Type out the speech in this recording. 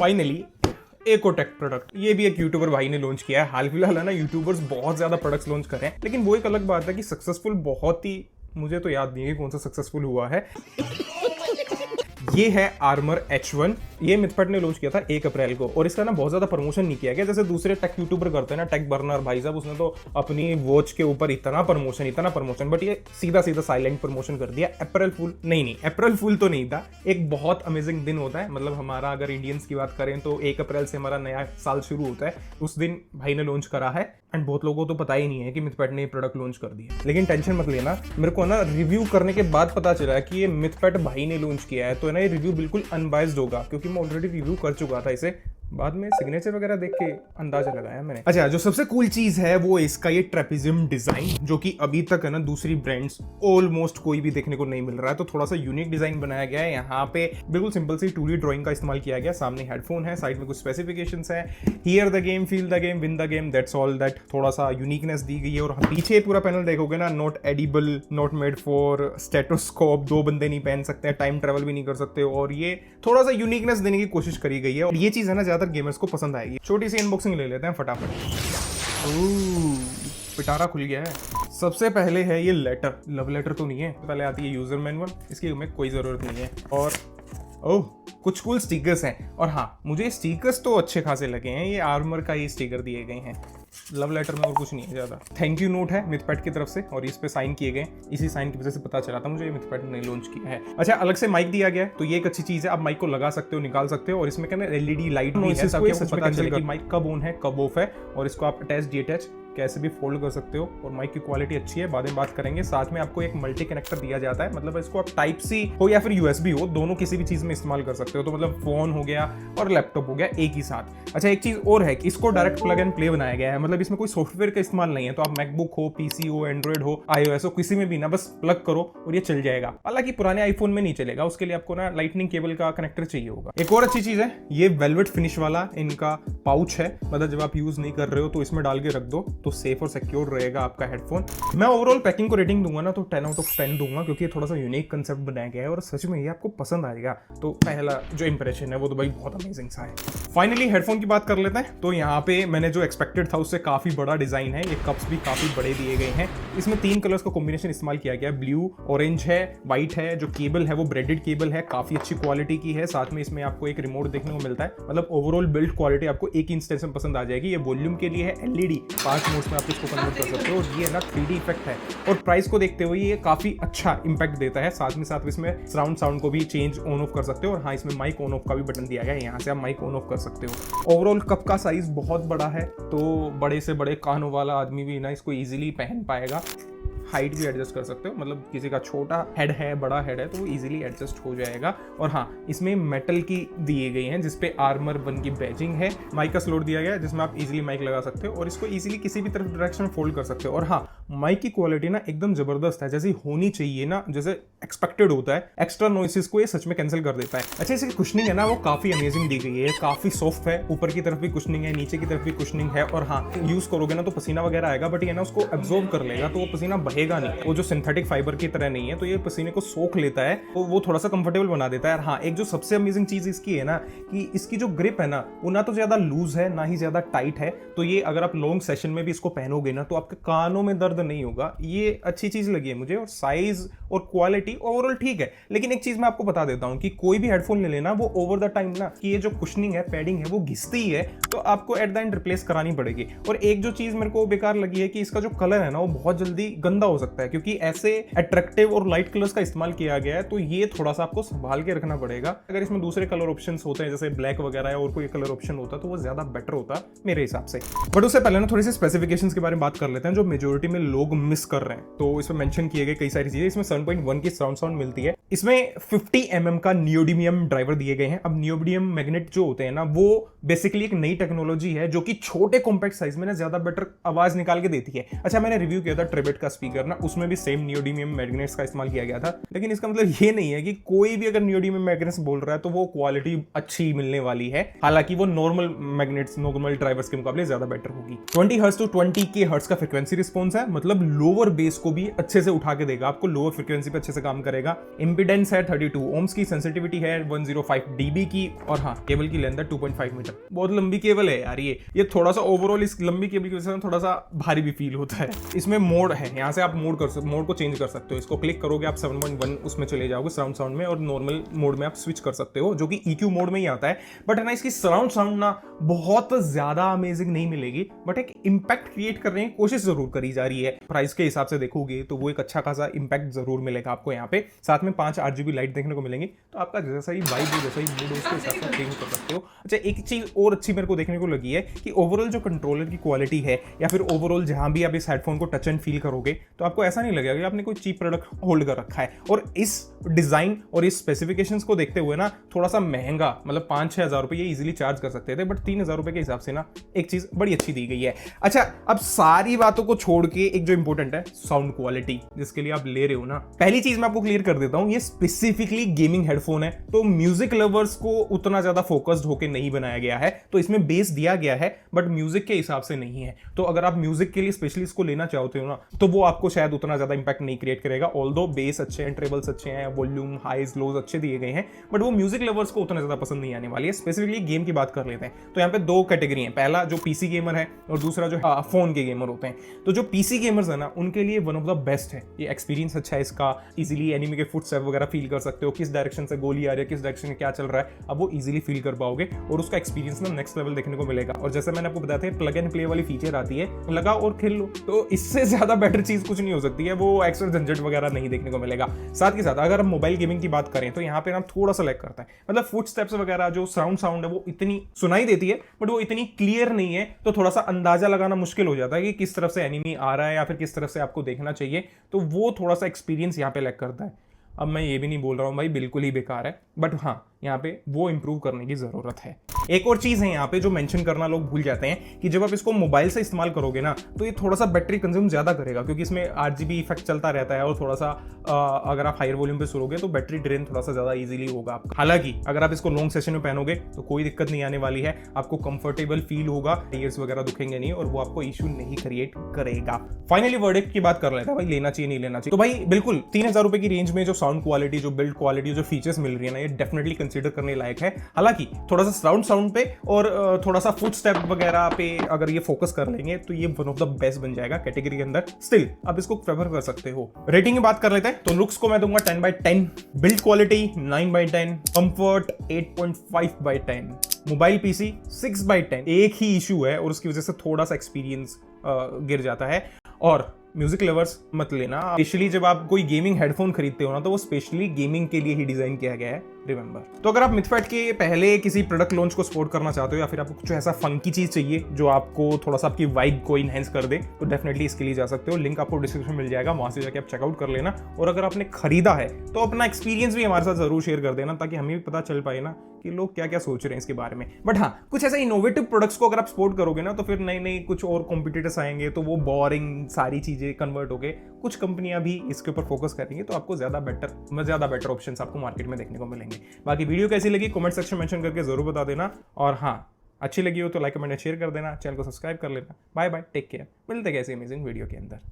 Finally Ecotect product, ये भी एक यूट्यूबर भाई ने लॉन्च किया है। हाल फिलहाल है ना, यूट्यूबर्स बहुत ज्यादा प्रोडक्ट्स लॉन्च कर रहे हैं, लेकिन वो एक अलग बात है कि सक्सेसफुल बहुत ही, मुझे तो याद नहीं है कौन सा सक्सेसफुल हुआ है। ये है आर्मर H1, ये मिथपेट ने लॉन्च किया था 1 अप्रैल को, और इसका ना बहुत ज्यादा प्रमोशन नहीं किया गया जैसे दूसरे टेक यूट्यूबर करते हैं ना। टेक बर्नर भाई साहब, उसने तो अपनी वॉच के ऊपर इतना प्रमोशन, बट ये सीधा साइलेंट प्रमोशन कर दिया। अप्रैल फूल नहीं, अप्रैल फूल तो नहीं था। एक बहुत अमेजिंग दिन होता है, मतलब हमारा अगर इंडियंस की बात करें तो 1 अप्रैल से हमारा नया साल शुरू होता है। उस दिन भाई ने लॉन्च करा है, एंड बहुत लोगों को तो पता ही नहीं है कि मिथपेट ने ये प्रोडक्ट लॉन्च कर दिया। लेकिन टेंशन मत लेना, मेरे को ना रिव्यू करने के बाद पता चला कि ये मिथपेट भाई ने लॉन्च किया है, तो ना ये रिव्यू बिल्कुल अनबायस्ड होगा, क्योंकि मैं ऑलरेडी रिव्यू कर चुका था इसे। बाद में सिग्नेचर वगैरह देख के अंदाजा लगाया मैंने। अच्छा, जो सबसे कूल चीज है वो इसका ये ट्रेपेजियम डिजाइन, जो कि अभी तक है ना दूसरी ब्रांड्स ऑलमोस्ट कोई भी देखने को नहीं मिल रहा है। तो थोड़ा सा यूनिक डिजाइन बनाया गया है। यहाँ पे बिल्कुल सिंपल सी 2D ड्राइंग का इस्तेमाल किया गया। सामने हेडफोन है, साइड में कुछ स्पेसिफिकेशंस है। Here the game, feel the game, win the game, that's all that. थोड़ा सा यूनिकनेस दी गई है। और पीछे पूरा पैनल देखोगे ना, not edible, not made for stethoscope, 2 बंदे नहीं पहन सकते, टाइम ट्रेवल भी नहीं कर सकते, और ये थोड़ा सा यूनिकनेस देने की कोशिश करी गई है। और ये चीज है ना ज्यादातर गेमर्स को पसंद आएगी। छोटी सी अनबॉक्सिंग ले लेते हैं फटाफट। पिटारा खुल गया है। सबसे पहले है ये लेटर, लव लेटर तो नहीं है। पहले आती है यूजर मैनुअल, इसकी हमें कोई जरूरत नहीं है। और ओह, कुछ कूल स्टिकर्स हैं। और हाँ, मुझे स्टिकर्स तो अच्छे खासे लगे हैं। ये आर्मर का ही स्टिकर दिए गए हैं। लव लेटर में और कुछ नहीं है ज्यादा। थैंक यू नोट है मिथपेट की तरफ से, और इस पे साइन किए गए। इसी साइन की वजह से पता चला था मुझे ये मिथपेट ने लॉन्च किया है। अच्छा, अलग से माइक दिया गया है, तो ये एक अच्छी चीज है। आप माइक को लगा सकते हो, निकाल सकते हो, और इसमें क्या ना LED लाइट भी है, ताकि आपको पता चले कि माइक कब ऑन है कब ऑफ है। और इसको आप अटैच डिटैच कैसे भी फोल्ड कर सकते हो, और माइक की क्वालिटी अच्छी है, बाद में बात करेंगे। साथ में आपको एक मल्टी कनेक्टर दिया जाता है, मतलब इसको आप टाइप सी हो या फिर USB हो, दोनों किसी भी चीज में इस्तेमाल कर सकते हो। तो मतलब फोन हो गया और लैपटॉप हो गया एक ही साथ। अच्छा, एक चीज और है कि इसको डायरेक्ट प्लग एंड प्ले बनाया गया है, मतलब इसमें कोई सॉफ्टवेयर का इस्तेमाल नहीं है। तो आप मैकबुक हो, PC हो, एंड्रॉइड हो, iOS हो, किसी में भी ना बस प्लग करो और ये चल जाएगा। हालांकि पुराने आईफोन में नहीं चलेगा, उसके लिए आपको ना लाइटनिंग केबल का कनेक्टर चाहिए होगा। एक और अच्छी चीज है, ये वेलवेट फिनिश वाला इनका पाउच है, मतलब जब आप यूज नहीं कर रहे हो तो इसमें डाल के रख दो, तो सेफ और सिक्योर रहेगा आपका हेडफोन। मैं ओवरऑल पैकिंग को रेटिंग दूंगा ना तो 10 आउट ऑफ 10 दूंगा, क्योंकि थोड़ा सा यूनिक कंसेप्ट बनाया गया है और सच में ये आपको पसंद आएगा। तो पहला जो इंप्रेशन है वो तो भाई बहुत अमेजिंग सा है। फाइनली हेडफोन की बात कर लेते हैं। तो यहाँ पे मैंने जो एक्सपेक्टेड था उससे काफी बड़ा डिजाइन है। ये कप्स भी काफी बड़े दिए गए हैं। इसमें 3 कलर्स का कॉम्बिनेशन इस्तेमाल किया गया है, ब्लू, ऑरेंज है, व्हाइट है। जो केबल है वो ब्रेडेड केबल है, काफी अच्छी क्वालिटी की है। साथ में इसमें आपको एक रिमोट देखने को मिलता है, मतलब ओवरऑल बिल्ड क्वालिटी आपको एक इंस्टेंस में पसंद आ जाएगी। ये वॉल्यूम के लिए है, LED 5 मोड्स में आप इसको कन्वर्ट कर सकते हो, और ये ना 3D इफेक्ट है। और प्राइस को देखते हुए ये काफी अच्छा इंपैक्ट देता है। साथ में इसमें सराउंड साउंड को भी चेंज ऑन ऑफ कर सकते हो, और हाँ, इसमें माइक ऑन ऑफ का भी बटन दिया गया है, यहाँ से आप माइक ऑन ऑफ कर सकते हो। ओवरऑल कप का साइज बहुत बड़ा है, तो बड़े से बड़े कानों वाला आदमी भी ना इसको इजीली पहन पाएगा। हाइट भी एडजस्ट कर सकते हो, मतलब किसी का छोटा हेड है, बड़ा हेड है, तो वो इजीली एडजस्ट हो जाएगा। और हाँ, इसमें मेटल की दिए गई हैं जिसपे आर्मर 1 की बैजिंग है। माइक का स्लॉट दिया गया है जिसमें आप इजीली माइक लगा सकते हो, और इसको इजीली किसी भी तरफ डायरेक्शन में फोल्ड कर सकते हो। और हाँ, माइक की क्वालिटी ना एकदम जबरदस्त है, जैसी होनी चाहिए ना, जैसे एक्सपेक्टेड होता है। एक्स्ट्रा नॉइसेस को ये सच में कैंसिल कर देता है। अच्छा, इसकी कुशनिंग है ना वो काफी अमेजिंग दी गई है, काफी सॉफ्ट है। ऊपर की तरफ भी कुशनिंग है, नीचे की तरफ भी कुशनिंग है। और हाँ, यूज करोगे ना तो पसीना वगैरह आएगा, बट ये ना उसको एब्जॉर्ब कर लेगा, तो वो पसीना बहेगा नहीं। वो जो सिंथेटिक फाइबर की तरह नहीं है, तो ये पसीने को सोख लेता है, तो वो थोड़ा सा कंफर्टेबल बना देता है। हाँ, एक जो सबसे अमेजिंग चीज इसकी है ना, कि इसकी जो ग्रिप है ना, वो ना तो ज्यादा लूज है ना ही ज्यादा टाइट है। तो ये अगर आप लॉन्ग सेशन में भी इसको पहनोगे ना तो आपके कानों में दर्द नहीं होगा। ये अच्छी चीज लगी है मुझे। और साइज और क्वालिटी ओवरऑल ठीक है। लेकिन एक चीज मैं आपको बता देता हूँ कि कोई भी हेडफोन ले लेना, वो ओवर द टाइम ना, कि ये जो कुशनिंग है, पैडिंग है, वो घिसती है, तो आपको एट द एंड रिप्लेस करानी पड़ेगी। और एक जो चीज मेरे को बेकार लगी है कि इसका जो कलर है ना, वो बहुत जल्दी गंदा हो सकता है, क्योंकि ऐसे अट्रैक्टिव और लाइट कलर्स का इस्तेमाल किया गया है। तो ये थोड़ा सा आपको संभाल के रखना पड़ेगा। अगर इसमें दूसरे कलर ऑप्शंस होते हैं, जैसे ब्लैक वगैरह है, और कोई कलर ऑप्शन होता तो वो ज्यादा बेटर होता मेरे हिसाब से। बट उससे पहले ना थोड़ी सी स्पेसिफिकेशंस के बारे में बात कर लेते हैं, जो मेजोरिटी में लोग मिस कर रहे हैं। तो इसमें मेंशन किए गए कई सारी चीजें। इसमें 7.1 की सराउंड साउंड मिलती है। इसमें 50 mm का नियोडिमियम ड्राइवर दिए गए हैं। अब नियोडिमियम मैग्नेट जो होते हैं ना, वो बेसिकली एक नई टेक्नोलॉजी है जो कि छोटे कॉम्पैक्ट साइज में ना ज्यादा बेटर आवाज निकाल के देती है। अच्छा, मैंने रिव्यू किया था ट्रिबेट का स्पीकर, करना, उसमें भी सेम नियोडीमियम मैग्नेट्स का इस्तेमाल किया गया था। लेकिन इसका मतलब ये नहीं है कि कोई भी अगर नियोडीमियम मैग्नेट्स बोल रहा है तो वो क्वालिटी अच्छी मिलने वाली है, हालांकि वो नॉर्मल मैग्नेट्स, नॉर्मल ड्राइवर्स के मुकाबले ज्यादा बेटर होगी। 20 हर्ट्ज टू 20 के हर्ट्ज का फ्रीक्वेंसी रिस्पॉन्स है, मतलब लोअर बेस को भी अच्छे से उठा के देगा, आपको लोअर फ्रीक्वेंसी पे अच्छे से काम करेगा। इंपीडेंस है 32 ओम्स की, सेंसिटिविटी है 105 dB की, और हाँ केबल की लेंथ है 2.5 मीटर। बहुत लंबी केबल है यार ये थोड़ा सा ओवरऑल इस लंबी केबल की वजह से थोड़ा सा भारी भी फील होता है। इसमें मोड है, यहाँ से आप मोड को चेंज कर सकते हो। इसको क्लिक करोगे आप 7.1 उसमें चले जाओगे साउंड में, और नॉर्मल मोड में आप स्विच कर सकते हो, जो कि EQ मोड में ही आता है। बट है ना, इसकी साउंड ना बहुत ज्यादा अमेजिंग नहीं मिलेगी, बट एक इंपैक्ट क्रिएट करने की कोशिश जरूर करी जा रही है। प्राइस के हिसाब से देखोगे तो वो एक अच्छा खासा इंपैक्ट जरूर मिलेगा आपको यहाँ पे। साथ में 5 RGB लाइट देखने को मिलेंगी, तो आपका जैसा ही वाइब हो, जैसा ही मूड हो, उसके हिसाब से चेंज कर सकते हो। अच्छा, एक चीज और अच्छी मेरे को देखने को लगी है कि ओवरऑल जो कंट्रोलर की क्वालिटी है, या फिर ओवरऑल जहां भी आप इस हेडफोन को टच एंड फील करोगे, तो आपको ऐसा नहीं लगेगा कि आपने कोई चीप प्रोडक्ट होल्ड कर रखा है। और इस डिजाइन और इस स्पेसिफिकेशंस को देखते हुए ना, थोड़ा सा महंगा, मतलब 5-6 हज़ार रुपए ये इजीली चार्ज कर सकते थे, बट 3,000 रुपए के हिसाब से ना एक चीज बड़ी अच्छी दी गई है। अच्छा, अब सारी बातों को छोड़ के एक जो इंपॉर्टेंट है, साउंड क्वालिटी, जिसके लिए आप ले रहे हो ना, पहली चीज मैं आपको क्लियर कर देता हूं, ये स्पेसिफिकली गेमिंग हेडफोन है, तो म्यूजिक लवर्स को उतना ज्यादा फोकस्ड होकर नहीं बनाया गया है। तो इसमें बेस दिया गया है, बट म्यूजिक के हिसाब से नहीं है। तो अगर आप म्यूजिक के लिए स्पेशली इसको लेना चाहते हो ना, तो वो आपको शायद उतना ज्यादा इंपैक्ट नहीं क्रिएट करेगा। ऑल्दो बेस अच्छे हैं, ट्रेबल्स अच्छे हैं, वॉल्यूम हाइज लोज अच्छे दिए गए हैं, बट वो म्यूजिक लवर्स को उतना ज्यादा पसंद नहीं आने वाली है। स्पेसिफिकली गेम की बात कर लेते हैं, तो यहाँ पे 2 कैटेगरी है। पहला जो पीसी गेमर है, और दूसरा जो फोन के गेमर होते हैं। तो जो पीसी गेमर्स है ना, उनके लिए वन ऑफ द बेस्ट है। ये एक्सपीरियंस अच्छा है इसका, इजीली एनिमी के फुटस्टेप वगैरह फील कर सकते हो, किस डायरेक्शन से गोली आ रही है, किस डायरेक्शन में क्या चल रहा है, अब वो इजीली फील कर पाओगे, और उसका एक्सपीरियंस ना नेक्स्ट लेवल देखने को मिलेगा। और जैसे मैंने आपको बताया था, प्लग एंड प्ले वाली फीचर आती है, लगा और खेल लो, तो इससे ज्यादा बेटर चीज कुछ नहीं हो सकती है। वो एक्स्ट्रा झंझट वगैरह नहीं देखने को मिलेगा। साथ के साथ अगर हम मोबाइल गेमिंग की बात करें, तो यहाँ पे ना थोड़ा सा लैग करता है, मतलब फुटस्टेप्स वगैरह जो साउंड है वो इतनी सुनाई देती है, बट वो इतनी क्लियर नहीं है, तो थोड़ा सा अंदाजा लगाना मुश्किल हो जाता है कि किस तरफ से एनिमी आ रहा है, या फिर किस तरफ से आपको देखना चाहिए। तो वो थोड़ा सा एक्सपीरियंस यहाँ पे लैग करता है। अब मैं ये भी नहीं बोल रहा हूँ भाई बिल्कुल ही बेकार है, बट हाँ, यहाँ पे वो इंप्रूव करने की जरूरत है। एक और चीज है यहाँ पे जो मेंशन करना लोग भूल जाते हैं, कि जब आप इसको मोबाइल से इस्तेमाल करोगे ना, तो ये थोड़ा सा बैटरी कंज्यूम ज्यादा करेगा, क्योंकि इसमें RGB इफेक्ट चलता रहता है, और थोड़ा सा अगर आप हायर वॉल्यूम पे सुनोगे तो बैटरी ड्रेन थोड़ा सा ज्यादा इजीली होगा आपका। हालांकि अगर आप इसको लॉन्ग सेशन में पहनोगे तो कोई दिक्कत नहीं आने वाली है, आपको कंफर्टेबल फील होगा, ईयर्स वगैरह दुखेंगे नहीं, और वो आपको इशू नहीं क्रिएट करेगा। फाइनली वर्डिक्ट की बात कर लेते हैं, भाई लेना चाहिए नहीं लेना चाहिए। तो भाई बिल्कुल 3,000 रुपए की रेंज में जो साउंड क्वालिटी, जो बिल्ड क्वालिटी, जो फीचर्स मिल रही है ना, ये डेफिनेटली कंसीडर करने लायक है। हालांकि थोड़ा सा साउंड पे और थोड़ा सा फुट स्टेप वगैरह पे अगर ये फोकस कर लेंगे, तो ये वन ऑफ द बेस्ट बन जाएगा कैटेगरी के अंदर। स्टिल आप इसको प्रेफर कर सकते हो। रेटिंग की बात कर लेते हैं, तो लुक्स को मैं दूंगा 10/10, build quality 9/10, comfort 8.5/10, mobile PC 6/10। एक ही इशू है, और उसकी वजह से थोड़ा सा एक्सपीरियंस गिर जाता है। और म्यूजिक लवर्स मत लेना, स्पेशली जब आप कोई गेमिंग हेडफोन खरीदते हो ना, तो वो स्पेशली गेमिंग के लिए ही डिजाइन किया गया है, रिमेंबर। तो अगर आप मिथफेट के पहले किसी प्रोडक्ट लॉन्च को सपोर्ट करना चाहते हो, या फिर आपको कुछ ऐसा फंकी चीज चाहिए जो आपको थोड़ा सा आपकी वाइब को इनहेंस कर दे, तो डेफिनेटली इसके लिए जा सकते हो। लिंक आपको डिस्क्रिप्शन में मिल जाएगा, वहां से जाके आप चेकआउट कर लेना। और अगर आपने खरीदा है तो अपना एक्सपीरियंस भी हमारे साथ जरूर शेयर कर देना, ताकि हमें भी पता चल पाए ना कि लोग क्या क्या सोच रहे हैं इसके बारे में। बट हाँ, कुछ ऐसा इनोवेटिव प्रोडक्ट्स को अगर आप सपोर्ट करोगे ना, तो फिर नए नए कुछ और कॉम्पिटिटर्स आएंगे, तो वो बोरिंग सारी चीजें कन्वर्ट होके कुछ कंपनियां भी इसके ऊपर फोकस करेंगी, तो आपको ज्यादा बेटर ऑप्शंस आपको मार्केट में देखने को मिलेंगे। बाकी वीडियो कैसी लगी कमेंट सेक्शन में मेंशन करके जरूर बता देना, और हाँ, अच्छी लगी हो तो लाइक कमेंट शेयर कर देना, चैनल को सब्सक्राइब कर लेना। बाय बाय, टेक केयर, मिलते हैं ऐसी अमेजिंग वीडियो के अंदर।